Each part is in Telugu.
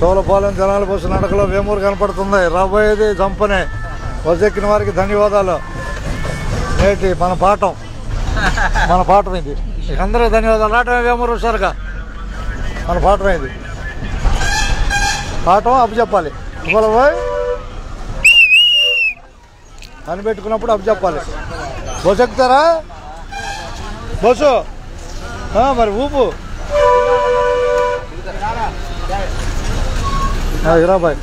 చోళపాలెం జనాల బస్సు నడకలో వేమూరు కనపడుతుంది. రాబోయేది జంపనే. బస్సు ఎక్కిన వారికి ధన్యవాదాలు. నేటి మన పాఠం ఇది. అందరికీ ధన్యవాదాలు. రావటమే వేమూరు హుషారుగా మన పాఠం ఇది. పాఠం అప్పచెప్పాలి. పోయి అని పెట్టుకున్నప్పుడు అప్పచెప్పాలి. బస్సు ఎక్కుతారా? బస్సు మరి ఊపు ఇరా బాయ్.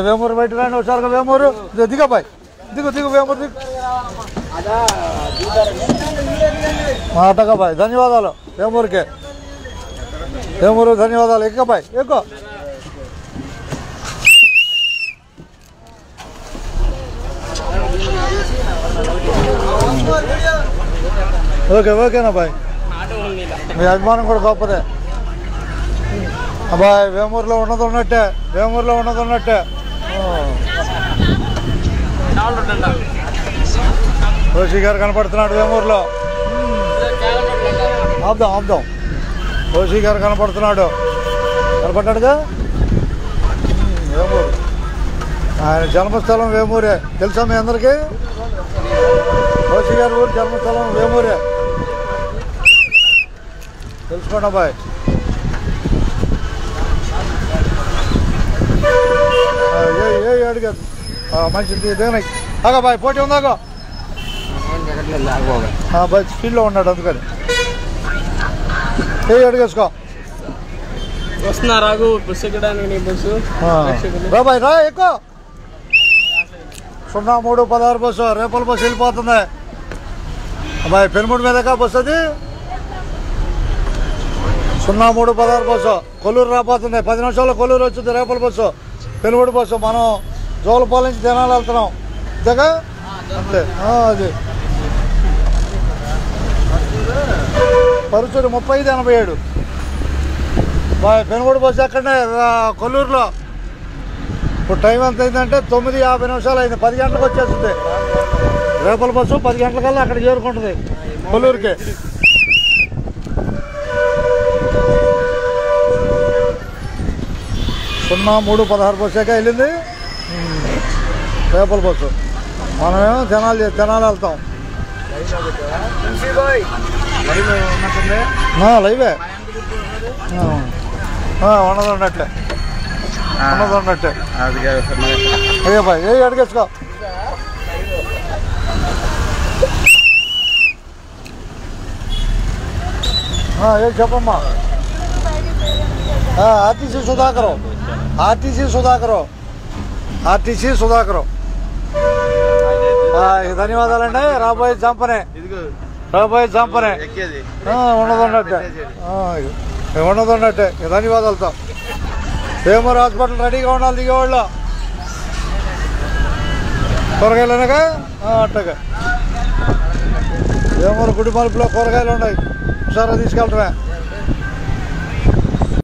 వేమూరు బయట రాండి హుషారుగా. వేమూరు దిగ బాయ్. దిగు వేమూరు దిగు. మాటగా బాయ్. ధన్యవాదాలు వేమూరుకే. వేమూరు ధన్యవాదాలు. ఎక్కువ బాయ్ ఎక్కువ. ఓకేనా బాయ్. మీ అభిమానం కూడా గొప్పదే అబ్బాయి. వేమూరులో ఉన్నది ఉన్నట్టే. రోషి గారు కనపడుతున్నాడు వేమూరులో. ఆపుదాం. రోషి గారు కనపడ్డాడుగా. వేమూరు ఆయన జన్మస్థలం వేమూరే. తెలుసా మీ అందరికీ? రోషి గారి ఊరు జన్మస్థలం వేమూరే. తెలుసుకోండి అబ్బాయి. అడిగారు మంచిది. దిగనాయి అగా బాయ్. పోటీ ఉందాగో బాయ్. స్పీడ్లో ఉన్నాడు అందుకని. అడిగేసుకో. వస్తున్నా రాగు బస్సు బాయ్. రా ఎక్కువ. 0316 బస్సు రేపల బస్సు వెళ్ళిపోతుంది అబ్బాయి. పెనుమూడు మీదకా బస్సు అది. 0316 బస్సు కొల్లూరు రాబోతుంది. 10 నిమిషాల్లో కొల్లూరు వచ్చింది రేపల బస్సు. పెనుమూడు బస్సు. మనం జోలపాలెం నుంచి జనాలు వెళ్తున్నాం. అంతేగా? అంతే. అది పరుచూరు 3587 బాయ్. పెనుమూడు బస్సు ఎక్కడనే కొల్లూరులో. ఇప్పుడు టైం ఎంత అయిందంటే 9:50 అయింది. 10 గంటలకు వచ్చేస్తుంది రేపల బస్సు. 10 గంటలకల్లా అక్కడ చేరుకుంటుంది కొల్లూరుకి. సున్నా 0316 బస్సుగా వెళ్ళింది రేపల బస్సు. మనమేమో జనాలు వెళ్తాం. లైవే ఉన్నదన్నట్లే. అయ్యా బాయ్. అడిగేసుకో. ఏం చెప్పమ్మా. ఆర్టీసీ సుధాకరు. ధన్యవాదాలండి. రాబోయే చంపనే. ఉన్నదన్నట్టే. ధన్యవాదాలతో. వేమూరు హాస్పిటల్ రెడీగా ఉండాలి దిగేవాళ్ళు. కూరగాయలనగా అట్టగా. వేమూరు గుడి మలుపులో కూరగాయలు ఉన్నాయి. హుషారుగా తీసుకెళ్తామే.